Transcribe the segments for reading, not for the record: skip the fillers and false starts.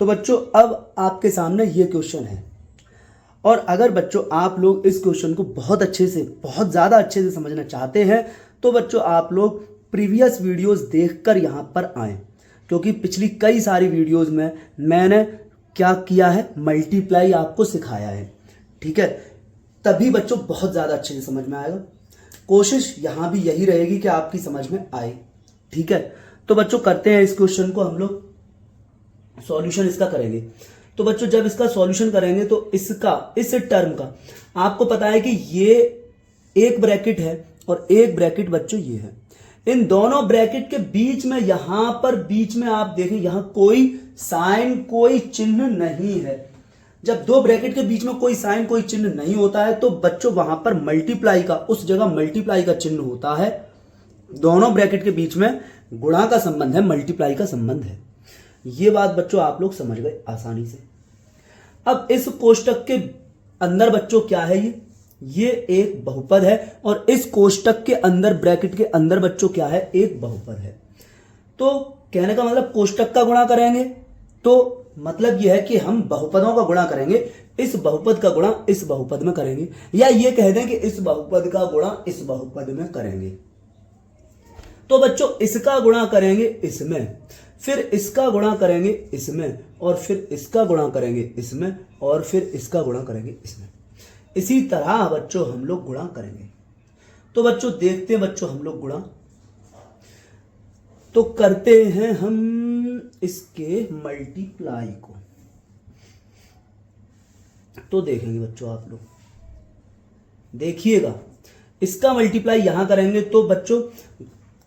तो बच्चों अब आपके सामने ये क्वेश्चन है, और अगर बच्चों आप लोग इस क्वेश्चन को बहुत अच्छे से, बहुत ज़्यादा अच्छे से समझना चाहते हैं तो बच्चों आप लोग प्रीवियस वीडियोस देखकर यहाँ पर आएँ, क्योंकि पिछली कई सारी वीडियोस में मैंने क्या किया है, मल्टीप्लाई आपको सिखाया है। ठीक है, तभी बच्चों बहुत ज़्यादा अच्छे से समझ में आएगा। कोशिश यहाँ भी यही रहेगी कि आपकी समझ में आए। ठीक है, तो बच्चों करते हैं इस क्वेश्चन को हम लोग सॉल्यूशन इसका करेंगे। तो बच्चों जब इसका सॉल्यूशन करेंगे तो इसका, इस टर्म का आपको पता है कि ये एक ब्रैकेट है और एक ब्रैकेट बच्चों ये है। इन दोनों ब्रैकेट के बीच में, यहां पर बीच में आप देखें यहां कोई साइन, कोई चिन्ह नहीं है। जब दो ब्रैकेट के बीच में कोई साइन, कोई चिन्ह नहीं होता है तो बच्चों वहां पर मल्टीप्लाई का, उस जगह मल्टीप्लाई का चिन्ह होता है। दोनों ब्रैकेट के बीच में गुणा का संबंध है, मल्टीप्लाई का संबंध है। ये बात बच्चों आप लोग समझ गए आसानी से। अब इस कोष्टक के अंदर बच्चों क्या है, ये एक बहुपद है, और इस कोष्टक के अंदर, ब्रैकेट के अंदर बच्चों क्या है, एक बहुपद है। तो कहने का मतलब कोष्टक का गुणा करेंगे तो मतलब यह है कि हम बहुपदों का गुणा करेंगे, इस बहुपद का गुणा इस बहुपद में करेंगे, या ये कह दें कि इस बहुपद का गुणा इस बहुपद में करेंगे। तो बच्चों इसका गुणा करेंगे इसमें, फिर इसका गुणा करेंगे इसमें, और फिर इसका गुणा करेंगे इसमें, और फिर इसका गुणा करेंगे इसमें। इसी तरह बच्चों हम लोग गुणा करेंगे। तो बच्चों देखते हैं बच्चों हम लोग गुणा तो करते हैं हम इसके मल्टीप्लाई को। तो देखेंगे बच्चों आप लोग देखिएगा, इसका मल्टीप्लाई यहां करेंगे तो बच्चों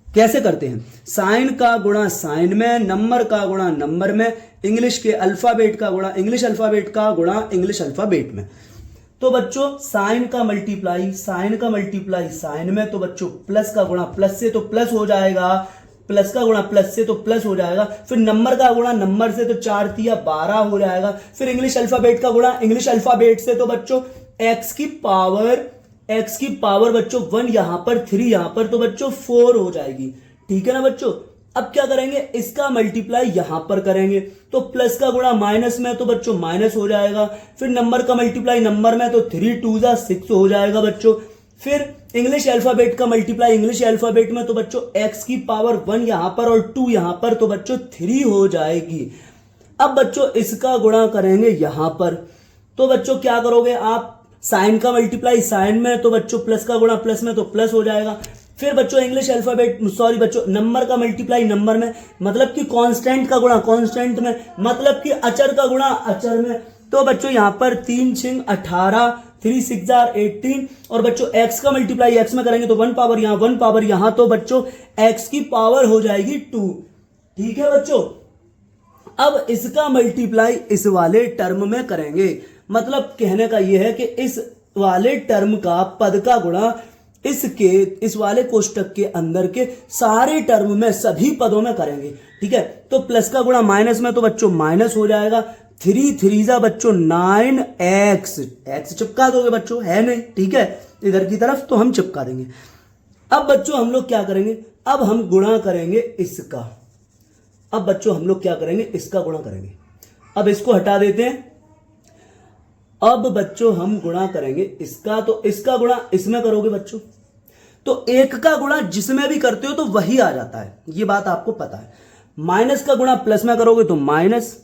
कैसे करते हैं, साइन का गुणा साइन में, नंबर का गुणा नंबर में, इंग्लिश के अल्फाबेट का गुणा इंग्लिश अल्फाबेट का गुणा इंग्लिश अल्फाबेट में। तो बच्चों साइन का मल्टीप्लाई साइन का मल्टीप्लाई साइन में, तो बच्चों प्लस का गुणा प्लस से तो प्लस हो जाएगा, प्लस का गुणा प्लस से तो प्लस हो जाएगा, फिर नंबर का गुणा नंबर से तो 4 तिया 12 हो जाएगा, फिर इंग्लिश अल्फाबेट का गुणा इंग्लिश अल्फाबेट से तो बच्चों एक्स की पावर बच्चों 1 यहां पर, 3 यहां पर, तो बच्चों 4 हो जाएगी। ठीक है ना बच्चों। अब क्या करेंगे, इसका मल्टीप्लाई यहां पर करेंगे तो प्लस का गुणा माइनस में तो बच्चों माइनस हो जाएगा, फिर नंबर का मल्टीप्लाई नंबर में तो 3 2 6 हो जाएगा बच्चों, फिर इंग्लिश अल्फाबेट का मल्टीप्लाई इंग्लिश अल्फाबेट में तो बच्चों एक्स की पावर 1 यहां पर और 2 यहां पर, तो बच्चों 3 हो जाएगी। अब बच्चों इसका गुणा करेंगे यहां पर, तो बच्चों क्या करोगे आप, साइन का मल्टीप्लाई साइन में तो बच्चों प्लस का गुणा प्लस में तो प्लस हो जाएगा, फिर बच्चों इंग्लिश अल्फाबेट सॉरी बच्चों नंबर का मल्टीप्लाई नंबर में, मतलब कि कांस्टेंट का गुणा कांस्टेंट में, मतलब कि अचर का गुणा अचर में, तो बच्चों यहां पर 3 6 18 3 6 18, और बच्चों एक्स का मल्टीप्लाई एक्स में करेंगे तो 1 पावर यहां 1 पावर यहां, तो बच्चों एक्स की पावर हो जाएगी 2। ठीक है बच्चों। अब इसका मल्टीप्लाई इस वाले टर्म में करेंगे, मतलब कहने का यह है कि इस वाले टर्म का पद का गुणा इस वाले कोष्टक के अंदर के सारे टर्म में, सभी पदों में करेंगे। ठीक है, तो प्लस का गुणा माइनस में तो बच्चों माइनस हो जाएगा, 3 3 बच्चों 9x, एक्स चिपका दोगे बच्चों, है नहीं। ठीक है, इधर की तरफ तो हम चिपका देंगे। अब बच्चों हम लोग क्या करेंगे, अब हम गुणा करेंगे इसका, अब बच्चों हम लोग क्या करेंगे, इसका गुणा करेंगे। अब इसको हटा देते हैं, अब बच्चों हम गुणा करेंगे इसका, तो इसका गुणा इसमें करोगे बच्चों, तो एक का गुणा जिसमें भी करते हो तो वही आ जाता है, ये बात आपको पता है। माइनस का गुणा प्लस में करोगे तो माइनस,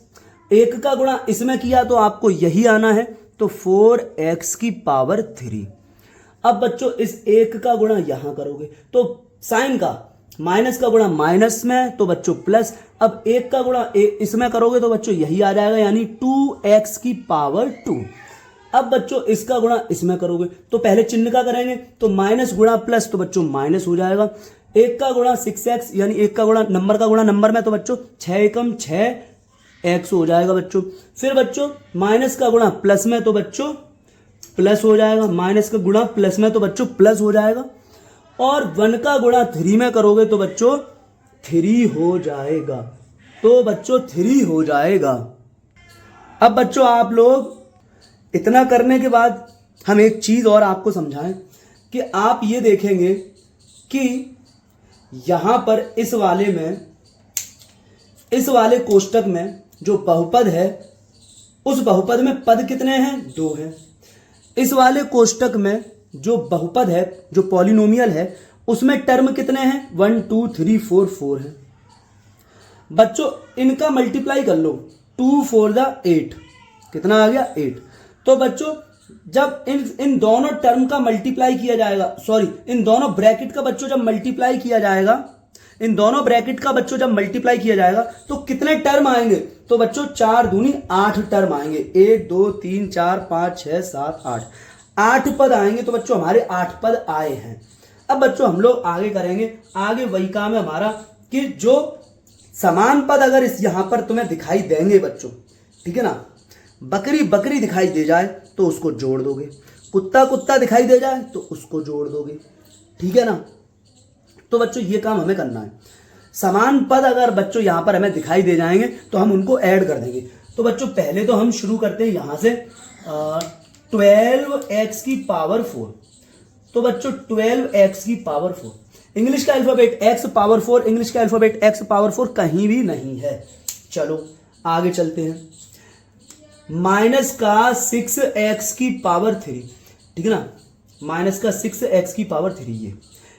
एक का गुणा इसमें किया तो आपको यही आना है, तो 4x की पावर 3। अब बच्चों इस एक का गुणा यहां करोगे तो साइन का माइनस का गुणा माइनस में तो बच्चों प्लस, अब एक का गुणा इसमें करोगे तो बच्चों यही आ जाएगा, यानी 2x की पावर 2। अब बच्चों इसका गुणा इसमें करोगे तो पहले चिन्ह का करेंगे, तो माइनस गुणा प्लस तो बच्चों माइनस हो जाएगा, एक का गुणा 6x, यानी एक का गुणा नंबर का गुणा नंबर में तो बच्चों 6 एकम 6x हो जाएगा बच्चों, फिर बच्चों माइनस का गुणा प्लस में तो बच्चों प्लस हो जाएगा, माइनस का गुणा प्लस में तो बच्चों प्लस हो जाएगा, और 1 का गुणा 3 में करोगे तो बच्चों 3 हो जाएगा, तो बच्चों 3 हो जाएगा। अब बच्चों आप लोग इतना करने के बाद हम एक चीज और आपको समझाएं कि आप ये देखेंगे कि यहां पर इस वाले कोष्टक में जो बहुपद है उस बहुपद में पद कितने हैं? 2 हैं। इस वाले कोष्टक में जो बहुपद है, जो पॉलिनोमियल है, उसमें टर्म कितने हैं? 1 2 3 4 4 है। बच्चों इनका मल्टीप्लाई कर लो, 2 4 8, कितना आ गया? 8। तो बच्चों जब इन दोनों टर्म का मल्टीप्लाई किया जाएगा, सॉरी इन दोनों ब्रैकेट का बच्चों जब मल्टीप्लाई किया जाएगा, इन दोनों ब्रैकेट का बच्चों जब मल्टीप्लाई किया जाएगा तो कितने टर्म आएंगे? तो बच्चों 4 दूनी 8 टर्म आएंगे। 1 2 3 4 5 6 7 8, 8 पद आएंगे। तो बच्चों हमारे 8 पद आए हैं। अब बच्चों हम लोग आगे करेंगे, आगे वही काम है हमारा कि जो समान पद अगर इस यहां पर तुम्हें दिखाई देंगे बच्चों, ठीक है ना, बकरी बकरी दिखाई दे जाए तो उसको जोड़ दोगे, कुत्ता कुत्ता दिखाई दे जाए तो उसको जोड़ दोगे, ठीक है ना। तो बच्चों ये काम हमें करना है। समान पद अगर बच्चों यहां पर हमें दिखाई दे जाएंगे तो हम उनको ऐड कर देंगे। तो बच्चों पहले तो हम शुरू करते हैं यहां से 12x की पावर 4। तो बच्चों 12x की पावर 4, इंग्लिश का अल्फाबेट x पावर 4, इंग्लिश का अल्फाबेट x पावर 4 कहीं भी नहीं है। चलो आगे चलते हैं। माइनस का 6x की पावर 3, ठीक है ना, माइनस का 6x की पावर 3, ये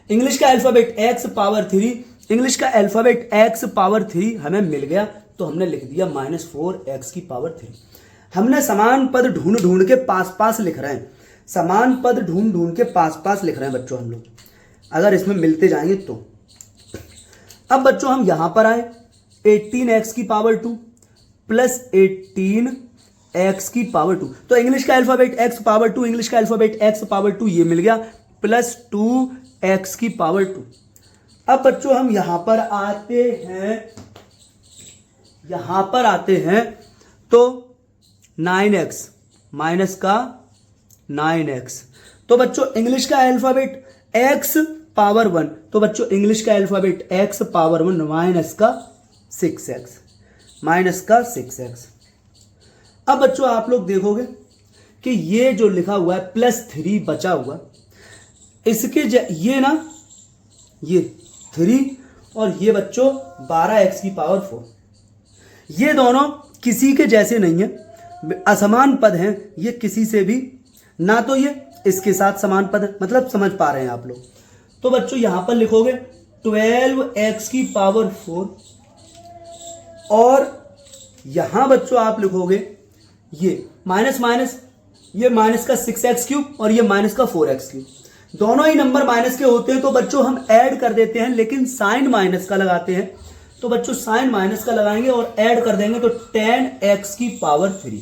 इंग्लिश का अल्फाबेट x पावर 3, इंग्लिश का अल्फाबेट x पावर 3 हमें मिल गया। तो हमने लिख दिया -4x की पावर 3। हमने समान पद ढूंढ ढूंढ के पास पास लिख रहे हैं, समान पद ढूंढ ढूंढ के पास पास लिख रहे हैं बच्चों हम लोग, अगर इसमें मिलते जाएंगे तो। अब बच्चों हम यहां पर आए, 18x की पावर 2 प्लस 18x की पावर 2। तो इंग्लिश का अल्फाबेट x पावर 2, इंग्लिश का अल्फाबेट x पावर 2 ये मिल गया, प्लस 2x की पावर 2। अब बच्चों हम यहां पर आते हैं, तो 9x माइनस का 9x। तो बच्चों इंग्लिश का अल्फाबेट x पावर 1, तो बच्चों इंग्लिश का अल्फाबेट x पावर 1 माइनस का 6x, माइनस का 6x। अब बच्चों आप लोग देखोगे कि ये जो लिखा हुआ है +3 बचा हुआ, इसके ये ना, ये 3 और ये बच्चों 12x की पावर 4, ये दोनों किसी के जैसे नहीं है, असमान पद हैं ये किसी से भी ना। तो ये इसके साथ समान पद है, मतलब समझ पा रहे हैं आप लोग। तो बच्चों यहां पर लिखोगे 12x की पावर 4 और यहां बच्चों आप लिखोगे ये माइनस माइनस, ये माइनस का 6x क्यूब और ये माइनस का 4x क्यूब, दोनों ही नंबर माइनस के होते हैं। तो बच्चों हम ऐड कर देते हैं, लेकिन साइन माइनस का लगाते हैं। तो बच्चों साइन माइनस का लगाएंगे और ऐड कर देंगे, तो 10x की पावर 3।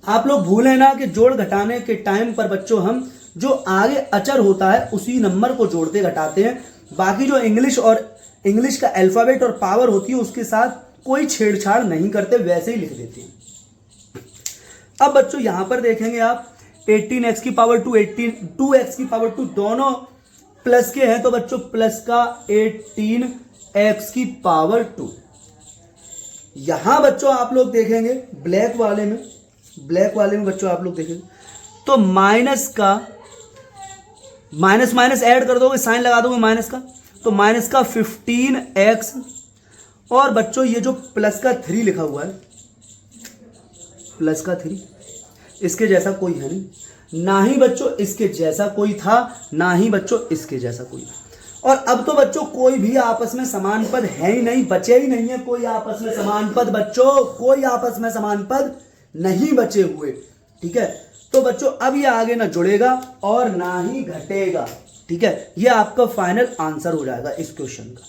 आप लोग भूलें ना कि जोड़ घटाने के टाइम पर बच्चों हम जो आगे अचर होता है उसी नंबर को जोड़ते घटाते हैं, बाकी जो इंग्लिश का अल्फाबेट और पावर होती है उसके साथ कोई छेड़छाड़ नहीं करते, वैसे ही लिख देते हैं। अब बच्चों यहां पर देखेंगे आप 18x की पावर 2, 2x की पावर 2 दोनों प्लस के हैं, तो बच्चों प्लस का 18x की पावर 2। यहां बच्चों आप लोग देखेंगे ब्लैक वाले में बच्चों आप लोग देखेंगे तो माइनस का माइनस ऐड कर दोगे, साइन लगा दोगे माइनस का, तो माइनस का 15x और बच्चों ये जो प्लस का 3 लिखा हुआ है, प्लस का 3, इसके जैसा कोई है नहीं, ना ही बच्चों इसके जैसा कोई था, ना ही बच्चों इसके जैसा कोई था। और अब तो बच्चों कोई भी आपस में समान पद है ही नहीं, बचे ही नहीं है कोई आपस में समान पद बच्चों, कोई आपस में समान पद नहीं बचे हुए, ठीक है। तो बच्चों अब ये आगे ना जुड़ेगा और ना ही घटेगा, ठीक है। ये आपका फाइनल आंसर हो जाएगा इस क्वेश्चन का,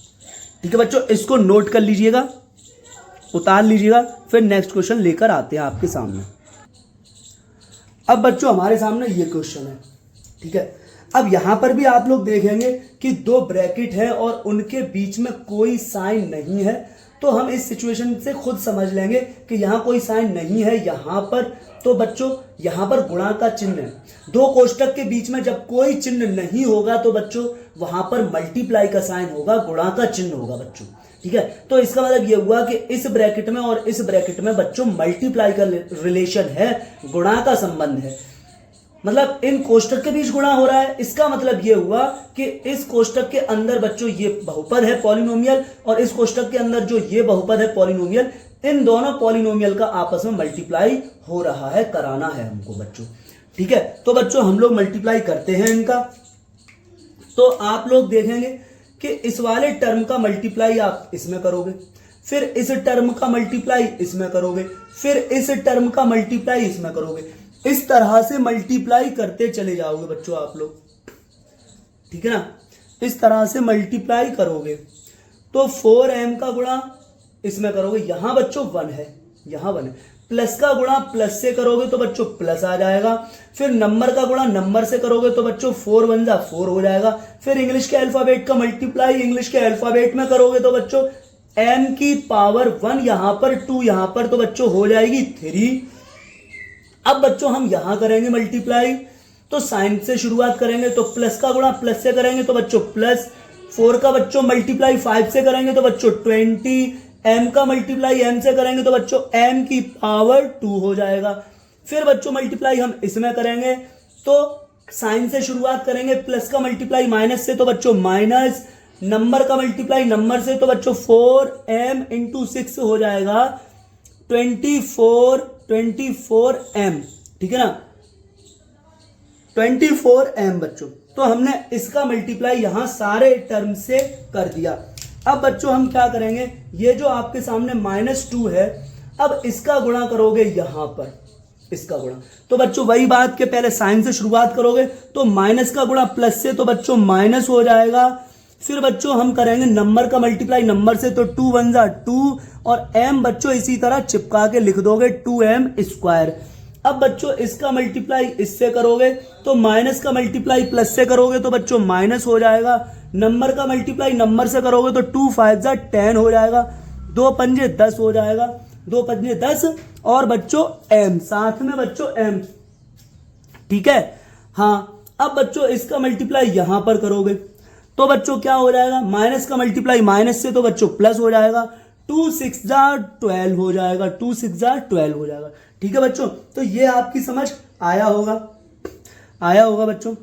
ठीक है बच्चों। इसको नोट कर लीजिएगा, उतार लीजिएगा, फिर नेक्स्ट क्वेश्चन लेकर आते हैं आपके सामने। अब बच्चों हमारे सामने ये क्वेश्चन है, ठीक है। अब यहां पर भी आप लोग देखेंगे कि 2 ब्रैकेट है और उनके बीच में कोई साइन नहीं है, तो हम इस सिचुएशन से खुद समझ लेंगे कि यहां कोई साइन नहीं है यहां पर। तो बच्चों यहां पर गुणा का चिन्ह है, 2 कोष्टक के बीच में जब कोई चिन्ह नहीं होगा तो बच्चों वहां पर मल्टीप्लाई का साइन होगा, गुणा का चिन्ह होगा बच्चों, ठीक है। तो इसका मतलब यह हुआ कि इस ब्रैकेट में और इस ब्रैकेट में बच्चों मल्टीप्लाई का रिलेशन है, गुणा का संबंध है। मतलब इन कोष्टक के बीच गुणा हो रहा है, इसका मतलब ये हुआ कि इस कोष्टक के अंदर बच्चों ये बहुपद है पॉलिनोमियल, और इस कोष्टक के अंदर जो ये बहुपद है पॉलिनोमियल, इन दोनों पॉलिनोमियल का आपस में मल्टीप्लाई हो रहा है, कराना है हमको बच्चों। ठीक है, तो बच्चों हम लोग मल्टीप्लाई करते हैं इनका। तो आप लोग देखेंगे कि इस वाले टर्म का मल्टीप्लाई आप इसमें करोगे, फिर इस टर्म का मल्टीप्लाई इसमें करोगे, फिर इस टर्म का मल्टीप्लाई इसमें करोगे। इस तरह से मल्टीप्लाई करते चले जाओगे बच्चों आप लोग, ठीक है ना। इस तरह से मल्टीप्लाई करोगे तो 4m का गुणा इसमें करोगे, यहां बच्चों 1 है, यहां 1 है, प्लस का गुणा प्लस से करोगे तो बच्चों प्लस आ जाएगा, फिर नंबर का गुणा नंबर से करोगे तो बच्चों 4 1 जा 4 हो जाएगा, फिर इंग्लिश के अल्फाबेट का मल्टीप्लाई इंग्लिश के अल्फाबेट में करोगे तो बच्चों m की पावर 1 यहां पर 2 यहां पर, तो बच्चों हो जाएगी 3। अब बच्चों हम यहां करेंगे मल्टीप्लाई, तो साइन से शुरुआत करेंगे तो प्लस का गुणा प्लस से करेंगे तो बच्चों प्लस, 4 का बच्चों मल्टीप्लाई 5 से करेंगे तो बच्चों 20, m का मल्टीप्लाई m से करेंगे तो बच्चों m की पावर 2 हो जाएगा। फिर बच्चों मल्टीप्लाई हम इसमें करेंगे तो साइन से शुरुआत करेंगे, प्लस का मल्टीप्लाई माइनस से तो बच्चों माइनस, नंबर का मल्टीप्लाई नंबर से तो बच्चों 4m इंटू 6 हो जाएगा 24m, ठीक है ना, 24m बच्चों। तो हमने इसका मल्टीप्लाई यहां सारे टर्म से कर दिया। अब बच्चों हम क्या करेंगे, ये जो आपके सामने -2 है, अब इसका गुणा करोगे यहां पर, इसका गुणा, तो बच्चों वही बात के पहले साइन से शुरुआत करोगे तो माइनस का गुणा प्लस से तो बच्चों माइनस हो जाएगा। फिर बच्चों हम करेंगे नंबर का मल्टीप्लाई नंबर से तो 2 1 जा 2, और m बच्चों इसी तरह चिपका के लिख दोगे 2m स्क्वायर। अब बच्चों इसका मल्टीप्लाई इससे करोगे तो माइनस का मल्टीप्लाई प्लस से करोगे तो बच्चों माइनस हो जाएगा, नंबर का मल्टीप्लाई नंबर से करोगे तो 2 5 जा 10 हो जाएगा, 2 पंजे 10 हो जाएगा, 2 पंजे 10, और बच्चों m साथ में बच्चों m, ठीक है। हाँ, अब बच्चों इसका मल्टीप्लाई यहां पर करोगे तो बच्चों क्या हो जाएगा, माइनस का मल्टीप्लाई माइनस से तो बच्चों प्लस हो जाएगा, 2 6 जा 12 हो जाएगा, 2 6 जा 12 हो जाएगा, ठीक है बच्चों। तो ये आपकी समझ आया होगा, आया होगा बच्चों,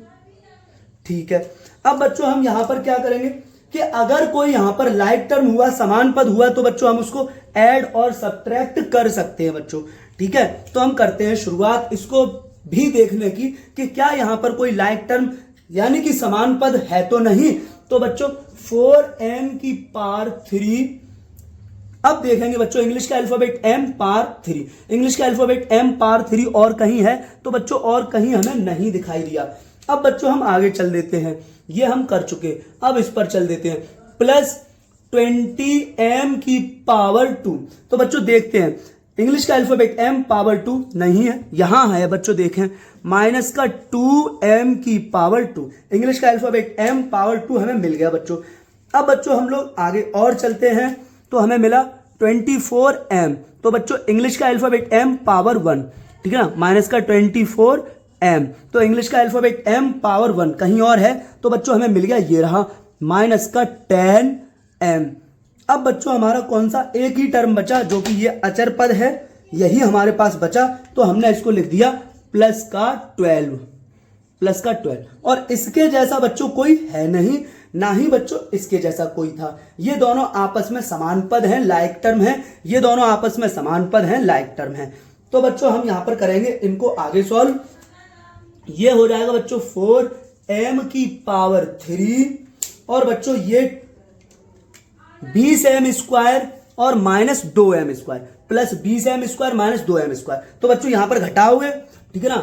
ठीक है। अब बच्चों हम यहां पर क्या करेंगे कि अगर कोई यहां पर लाइक टर्म हुआ, समान पद हुआ, तो बच्चों हम उसको ऐड और सब्ट्रैक्ट कर सकते हैं बच्चों, ठीक है। तो हम करते हैं शुरुआत इसको भी देखने की कि क्या यहां पर कोई लाइक टर्म यानी कि समान पद है तो नहीं। तो बच्चों 4m की पावर 3, अब देखेंगे बच्चों इंग्लिश का अल्फाबेट m पावर 3, इंग्लिश का अल्फाबेट m पावर 3 और कहीं है तो बच्चों और कहीं हमें नहीं दिखाई दिया। अब बच्चों हम आगे चल देते हैं, ये हम कर चुके, अब इस पर चल देते हैं, प्लस 20m की पावर 2। तो बच्चों देखते हैं इंग्लिश का अल्फाबेट m पावर 2 नहीं है, यहां है बच्चों, देखें माइनस का 2m की पावर 2, इंग्लिश का अल्फाबेट m पावर 2 हमें मिल गया बच्चों। अब बच्चों हम लोग आगे और चलते हैं तो हमें मिला 24m, तो बच्चों इंग्लिश का अल्फाबेट m पावर 1, ठीक है ना, माइनस का 24m, तो इंग्लिश का अल्फाबेट m पावर 1 कहीं और है तो बच्चों हमें मिल गया, ये रहा माइनस का 10m। अब बच्चों हमारा कौन सा एक ही टर्म बचा जो कि ये अचर पद है, यही हमारे पास बचा, तो हमने इसको लिख दिया प्लस का 12, प्लस का 12, और इसके जैसा बच्चों कोई है नहीं, ना ही बच्चों इसके जैसा कोई था। ये दोनों आपस में समान पद हैं, लाइक टर्म हैं, ये दोनों आपस में समान पद हैं, लाइक टर्म हैं। तो बच्चों हम यहां पर करेंगे इनको आगे सॉल्व, ये हो जाएगा बच्चों 4m की पावर 3, और बच्चों ये 20m स्क्वायर और minus 2m square, plus 20m square minus 2m square. तो बच्चों यहां पर घटाओगे, ठीक है ना,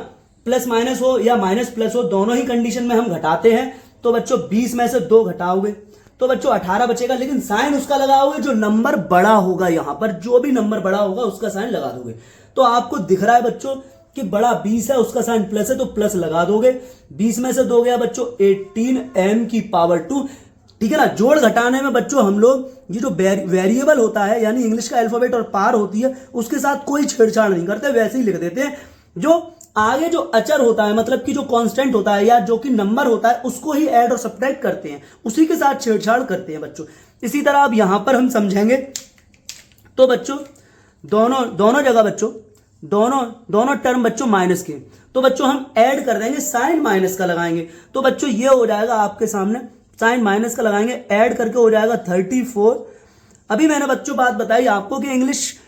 प्लस माइनस हो या माइनस प्लस हो, दोनों ही कंडीशन में हम घटाते हैं। तो बच्चों 20 में से 2 घटाओगे तो बच्चों 18 बचेगा, लेकिन साइन उसका लगाओगे जो नंबर बड़ा होगा, यहां पर जो भी नंबर बड़ा होगा उसका साइन लगा दोगे। तो आपको दिख रहा है बच्चों कि बड़ा 20 है, उसका साइन प्लस है तो प्लस लगा दोगे, 20 में से 2 गया बच्चों 18m की पावर 2, ठीक है ना। जोड़ घटाने में बच्चों हम लोग ये जो वेरिएबल होता है यानी इंग्लिश का अल्फाबेट और पावर होती है उसके साथ कोई छेड़छाड़ नहीं करते, वैसे ही लिख देते हैं। जो आगे जो अचर होता है मतलब कि जो कांस्टेंट होता है या जो कि नंबर होता है उसको ही ऐड और सब्ट्रैक्ट करते हैं, उसी के साथ छेड़छाड़ करते हैं बच्चों। इसी तरह अब यहां पर हम समझेंगे तो बच्चों दोनों जगह बच्चों दोनों टर्म बच्चों माइनस के, तो बच्चों हम ऐड कर देंगे, साइन माइनस का लगाएंगे, तो बच्चों ये हो जाएगा आपके सामने, साइन माइनस का लगाएंगे, ऐड करके हो जाएगा 34। अभी मैंने बच्चों बात बताई आपको कि इंग्लिश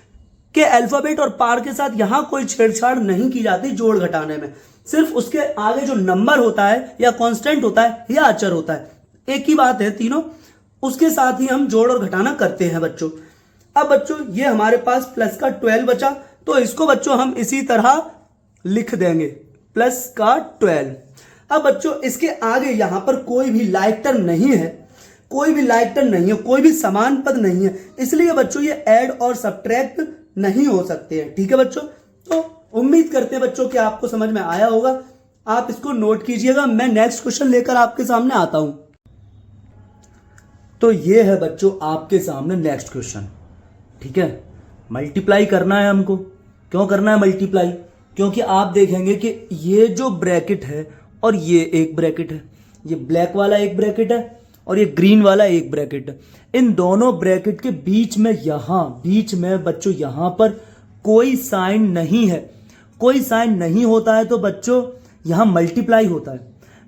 के अल्फाबेट और पार के साथ यहां कोई छेड़छाड़ नहीं की जाती जोड़ घटाने में, सिर्फ उसके आगे जो नंबर होता है या कांस्टेंट होता है या अचर होता है, एक ही बात है तीनों, उसके साथ ही हम जोड़ और घटाना करते हैं बच्चों। अब बच्चों ये हमारे पास प्लस का 12 बचा, तो इसको बच्चों हम इसी तरह लिख देंगे, प्लस का 12। अब बच्चों इसके आगे यहां पर कोई भी लाइक टर्म नहीं है, कोई भी लाइक टर्म नहीं है, कोई भी समान पद नहीं है, इसलिए बच्चों ये ऐड और सब्ट्रैक्ट नहीं हो सकते हैं। ठीक है बच्चों, तो उम्मीद करते हैं बच्चों कि आपको समझ में आया होगा, आप इसको नोट कीजिएगा। मैं नेक्स्ट क्वेश्चन लेकर आपके सामने आता हूं। तो ये है बच्चों आपके सामने नेक्स्ट क्वेश्चन। ठीक है, मल्टीप्लाई करना है हमको। क्यों करना है मल्टीप्लाई? क्योंकि आप देखेंगे कि ये जो ब्रैकेट है और ये एक ब्रैकेट है, ये ब्लैक वाला एक ब्रैकेट है और ये ग्रीन वाला एक ब्रैकेट है, इन दोनों ब्रैकेट के बीच में बीच में बच्चों यहां पर कोई साइन नहीं है, कोई साइन नहीं होता है, तो बच्चों यहां मल्टीप्लाई होता है,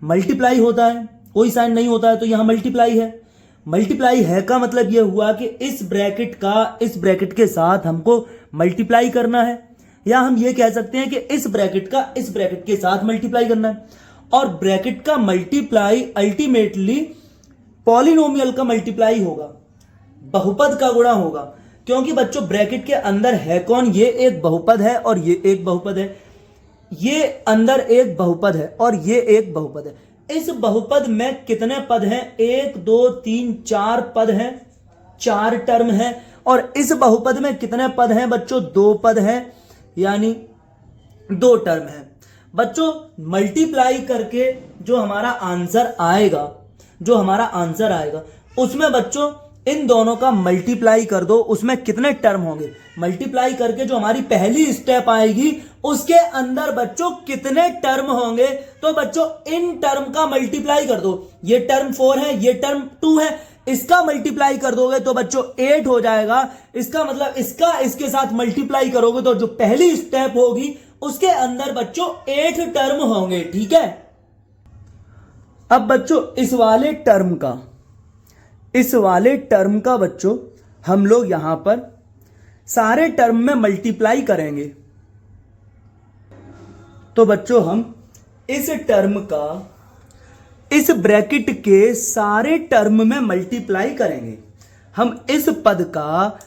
मल्टीप्लाई होता है, कोई साइन नहीं होता है तो यहां मल्टीप्लाई है। मल्टीप्लाई है का मतलब यह हुआ कि इस ब्रैकेट का इस ब्रैकेट के साथ हमको मल्टीप्लाई करना है, या हम ये कह सकते हैं कि इस ब्रैकेट का इस ब्रैकेट के साथ मल्टीप्लाई करना है। और ब्रैकेट का मल्टीप्लाई अल्टीमेटली पॉलिनोमियल का मल्टीप्लाई होगा, बहुपद का गुणा होगा, क्योंकि बच्चों ब्रैकेट के अंदर है कौन, ये एक बहुपद है और ये एक बहुपद है, ये अंदर एक बहुपद है और ये एक बहुपद है। इस बहुपद में कितने पद हैं? 1 2 3 4 पद हैं, 4 टर्म हैं। और इस बहुपद में कितने पद हैं बच्चों? 2 पद हैं, यानी 2 टर्म हैं। बच्चों मल्टीप्लाई करके जो हमारा आंसर आएगा, जो हमारा आंसर आएगा उसमें बच्चों इन दोनों का मल्टीप्लाई कर दो, उसमें कितने टर्म होंगे? मल्टीप्लाई करके जो हमारी पहली स्टेप आएगी उसके अंदर बच्चों कितने टर्म होंगे? तो बच्चों इन टर्म का मल्टीप्लाई कर दो, ये टर्म 4 है, ये टर्म 2 है, इसका मल्टीप्लाई कर दोगे तो बच्चों 8 हो जाएगा। इसका मतलब इसका इसके साथ मल्टीप्लाई करोगे तो जो पहली स्टेप होगी उसके अंदर बच्चों 8 टर्म होंगे। ठीक है, अब बच्चों इस वाले टर्म का बच्चों हम लोग यहां पर सारे टर्म में मल्टीप्लाई करेंगे। तो बच्चों हम इस टर्म का इस ब्रैकेट के सारे टर्म में मल्टीप्लाई करेंगे, हम इस पद का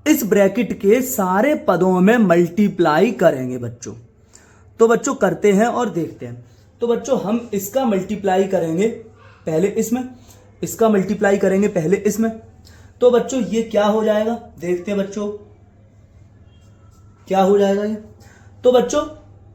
इस ब्रैकेट के सारे पदों में मल्टीप्लाई करेंगे बच्चों। तो बच्चों करते हैं और देखते हैं। तो बच्चों हम इसका मल्टीप्लाई करेंगे पहले इसमें, इसका मल्टीप्लाई करेंगे पहले इसमें। तो बच्चों ये क्या हो जाएगा, देखते हैं बच्चों क्या हो जाएगा ये। तो बच्चों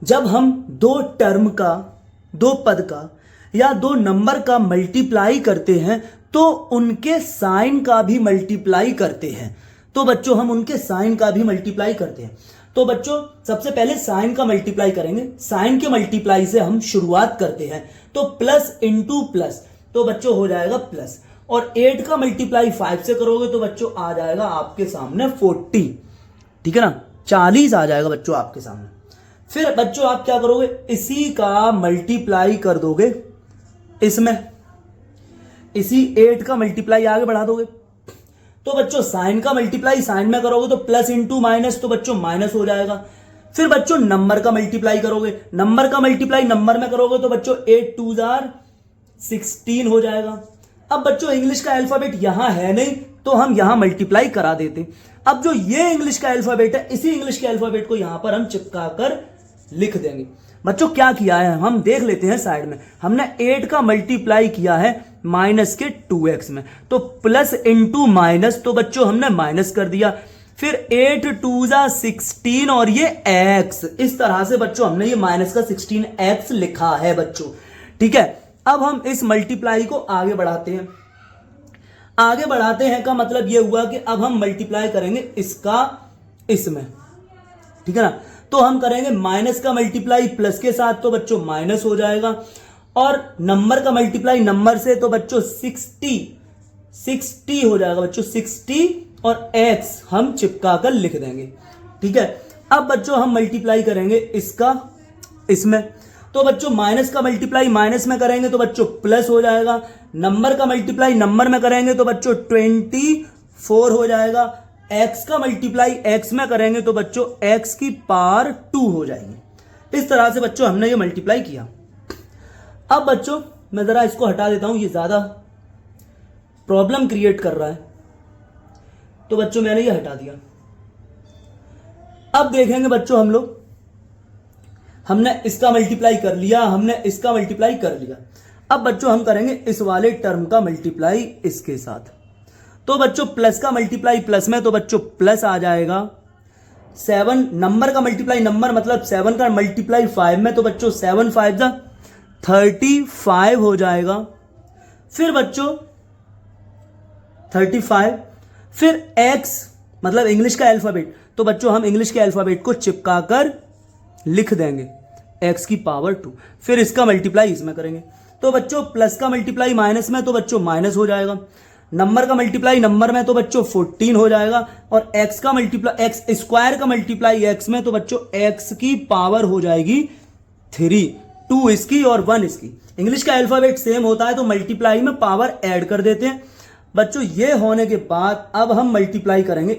जब हम 2 टर्म का, 2 पद का या 2 नंबर का मल्टीप्लाई करते हैं तो उनके साइन का भी मल्टीप्लाई करते हैं। तो बच्चों हम उनके साइन का भी मल्टीप्लाई करते हैं। तो बच्चों सबसे पहले साइन का मल्टीप्लाई करेंगे, साइन के मल्टीप्लाई से हम शुरुआत करते हैं। तो प्लस इंटू प्लस, तो बच्चों हो जाएगा प्लस, और 8 का मल्टीप्लाई 5 से करोगे तो बच्चों आ जाएगा आपके सामने 40। ठीक है ना, 40 आ जाएगा बच्चों आपके सामने। फिर बच्चों आप क्या करोगे, इसी का मल्टीप्लाई कर दोगे इसमें, इसी 8 का मल्टीप्लाई आगे बढ़ा दोगे। तो बच्चों साइन का मल्टीप्लाई साइन में करोगे तो प्लस इंटू माइनस, तो बच्चों माइनस हो जाएगा। फिर बच्चों नंबर का मल्टीप्लाई करोगे, नंबर का मल्टीप्लाई नंबर में करोगे तो बच्चों 8 2 16 हो जाएगा। अब बच्चों इंग्लिश का अल्फाबेट यहां है नहीं तो हम यहां मल्टीप्लाई करा देते। अब जो ये इंग्लिश का अल्फाबेट है, इसी इंग्लिश के अल्फाबेट को यहां पर हम चिपका कर लिख देंगे। बच्चों क्या किया है हम देख लेते हैं साइड में। हमने 8 का मल्टीप्लाई किया है माइनस के 2x में, तो प्लस इंटू माइनस, तो बच्चों हमने माइनस कर दिया। फिर 8 2 16 और ये x, इस तरह से बच्चों हमने ये माइनस का 16x लिखा है बच्चों। ठीक है, अब हम इस मल्टीप्लाई को आगे बढ़ाते हैं। आगे बढ़ाते हैं का मतलब यह हुआ कि अब हम मल्टीप्लाई करेंगे इसका इसमें। ठीक है ना, तो हम करेंगे माइनस का मल्टीप्लाई प्लस के साथ, तो बच्चों माइनस हो जाएगा, और नंबर का मल्टीप्लाई नंबर से, तो बच्चों 60 हो जाएगा बच्चों 60, और x हम चिपका कर लिख देंगे। ठीक है, अब बच्चों हम मल्टीप्लाई करेंगे इसका इसमें, तो बच्चों माइनस का मल्टीप्लाई माइनस में करेंगे तो बच्चों प्लस हो जाएगा, नंबर का मल्टीप्लाई नंबर में करेंगे तो बच्चों 24 हो जाएगा, एक्स का मल्टीप्लाई एक्स में करेंगे तो बच्चों एक्स की पावर 2 हो जाएगी। इस तरह से बच्चों हमने ये मल्टीप्लाई किया। अब बच्चों मैं जरा इसको हटा देता हूं, ये ज्यादा प्रॉब्लम क्रिएट कर रहा है, तो बच्चों मैंने ये हटा दिया। अब देखेंगे बच्चों हम लोग, हमने इसका मल्टीप्लाई कर लिया, हमने इसका मल्टीप्लाई कर लिया। अब बच्चों हम करेंगे इस वाले टर्म का मल्टीप्लाई इसके साथ, तो बच्चों प्लस का मल्टीप्लाई प्लस में, तो बच्चों प्लस आ जाएगा। 7 नंबर का मल्टीप्लाई नंबर मतलब 7 का मल्टीप्लाई 5 में, तो बच्चों 7 5 जा 35 हो जाएगा। फिर बच्चों 35, फिर x मतलब इंग्लिश का अल्फाबेट, तो बच्चों हम इंग्लिश के अल्फाबेट को चिपका कर लिख देंगे x की पावर 2। फिर इसका मल्टीप्लाई इसमें करेंगे, तो बच्चों प्लस का मल्टीप्लाई माइनस में, तो बच्चों माइनस हो जाएगा। नंबर का मल्टीप्लाई नंबर में, तो बच्चों 14 हो जाएगा। और x का मल्टीप्लाई एक्स स्क्वायर का मल्टीप्लाई x में, तो बच्चों x की पावर हो जाएगी 3, 2 इसकी और 1 इसकी। इंग्लिश का अल्फाबेट सेम होता है तो मल्टीप्लाई में पावर ऐड कर देते हैं। बच्चों ये होने के बाद अब हम मल्टीप्लाई करेंगे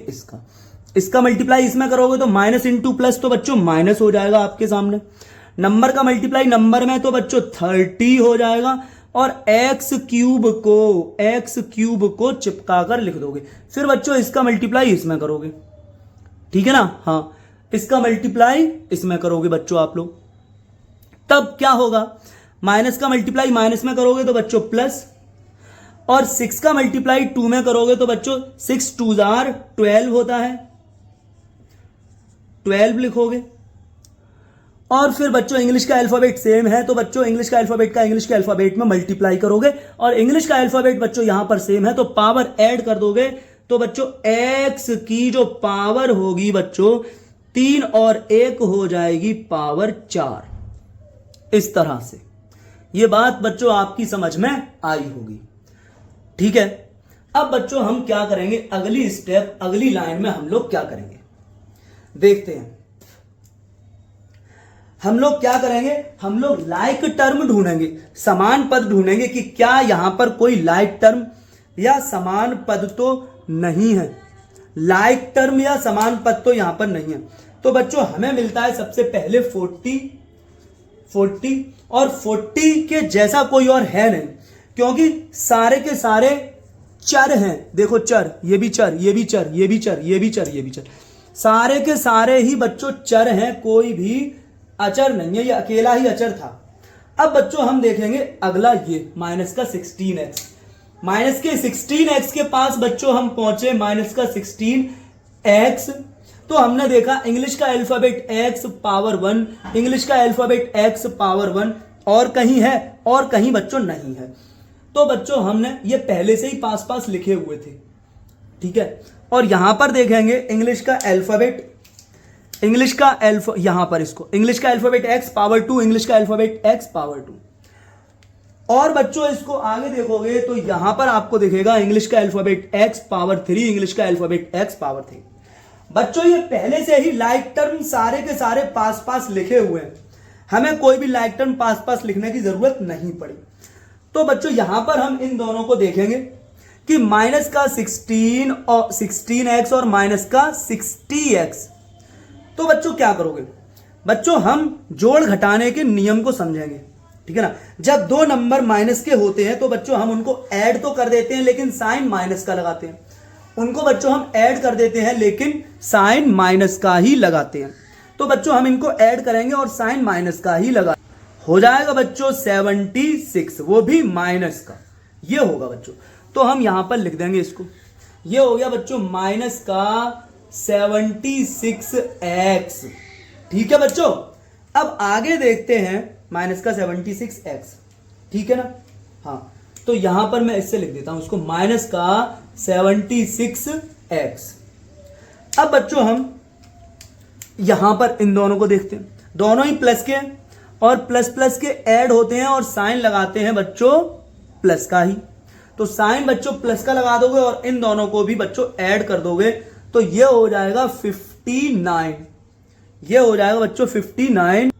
इसका मल्टीप्लाई इसमें करोगे तो माइनस इंटू प्लस, तो बच्चों माइनस हो जाएगा आपके सामने। नंबर का मल्टीप्लाई नंबर में, तो बच्चों 30 हो जाएगा। और एक्स क्यूब को चिपका कर लिख दोगे। फिर बच्चों इसका मल्टीप्लाई इसमें करोगे, ठीक है ना, हाँ इसका मल्टीप्लाई इसमें करोगे बच्चों आप लोग, तब क्या होगा, माइनस का मल्टीप्लाई माइनस में करोगे तो बच्चों प्लस, और 6 का मल्टीप्लाई 2 में करोगे तो बच्चों 6 2 12 होता है, 12 लिखोगे। और फिर बच्चों इंग्लिश का अल्फाबेट सेम है तो बच्चों इंग्लिश का अल्फाबेट का इंग्लिश के अल्फाबेट में मल्टीप्लाई करोगे, और इंग्लिश का अल्फाबेट बच्चों यहां पर सेम है तो पावर ऐड कर दोगे, तो बच्चों x की जो पावर होगी बच्चों 3 और 1 हो जाएगी पावर 4। इस तरह से ये बात बच्चों आपकी समझ में आई होगी, ठीक है। अब बच्चों हम क्या करेंगे, अगली स्टेप अगली लाइन में हम लोग क्या करेंगे देखते हैं। हम लोग क्या करेंगे, हम लोग लाइक टर्म ढूंढेंगे, समान पद ढूंढेंगे कि क्या यहां पर कोई लाइक टर्म या समान पद तो नहीं है। लाइक टर्म या समान पद तो यहां पर नहीं है। तो बच्चों हमें मिलता है सबसे पहले 40 और 40 के जैसा कोई और है नहीं, क्योंकि सारे के सारे चर हैं। देखो चर, ये भी चर, ये भी चर, ये भी चर, ये भी चर, ये भी चर, सारे के सारे ही बच्चों चर हैं, कोई भी अचर नहीं है, ये अकेला ही अचर था। अब बच्चों हम देखेंगे अगला ये माइनस का 16x, माइनस के 16x के पास बच्चों हम पहुंचे माइनस का 16x, तो हमने देखा इंग्लिश का अल्फाबेट x पावर 1, इंग्लिश का अल्फाबेट x पावर 1, और कहीं है और कहीं बच्चों नहीं है। तो बच्चों हमने ये पहले से ही पास पास लिखे हुए थे, ठीक है। और यहां पर देखेंगे इंग्लिश का अल्फाबेट, इंग्लिश का यहां पर इसको इंग्लिश का अल्फाबेट x पावर 2, इंग्लिश का अल्फाबेट x पावर 2। और बच्चों इसको आगे देखोगे तो यहां पर आपको दिखेगा इंग्लिश का अल्फाबेट x पावर 3, इंग्लिश का अल्फाबेट x पावर 3। बच्चों ये पहले से ही लाइक टर्म सारे के सारे पास पास लिखे हुए हैं, हमें कोई भी लाइक टर्म पास पास लिखने की जरूरत नहीं पड़ी। तो बच्चों यहां पर हम इन दोनों को देखेंगे कि माइनस का 16x और माइनस का 60x। तो बच्चों क्या करोगे, बच्चों हम जोड़ घटाने के नियम को समझेंगे, ठीक है ना। जब दो नंबर माइनस के होते हैं तो बच्चों हम उनको ऐड तो कर देते हैं लेकिन साइन माइनस का लगाते हैं, उनको बच्चों हम ऐड कर देते हैं लेकिन साइन माइनस का ही लगाते हैं। तो बच्चों हम इनको ऐड करेंगे और साइन माइनस का ही लगा, हो जाएगा बच्चों 76, वो भी माइनस का, ये होगा बच्चों। तो हम यहां पर लिख देंगे इसको, ये हो गया बच्चों माइनस का 76x, ठीक है बच्चों। अब आगे देखते हैं माइनस का 76x, ठीक है ना, हाँ। तो यहां पर मैं इससे लिख देता हूं इसको माइनस का 76x। अब बच्चों हम यहां पर इन दोनों को देखते हैं, दोनों ही प्लस के हैं और प्लस प्लस के ऐड होते हैं और साइन लगाते हैं बच्चों प्लस का ही। तो साइन बच्चों प्लस का लगा दोगे और इन दोनों को भी बच्चों ऐड कर दोगे तो ये हो जाएगा 59। ये हो जाएगा बच्चों 59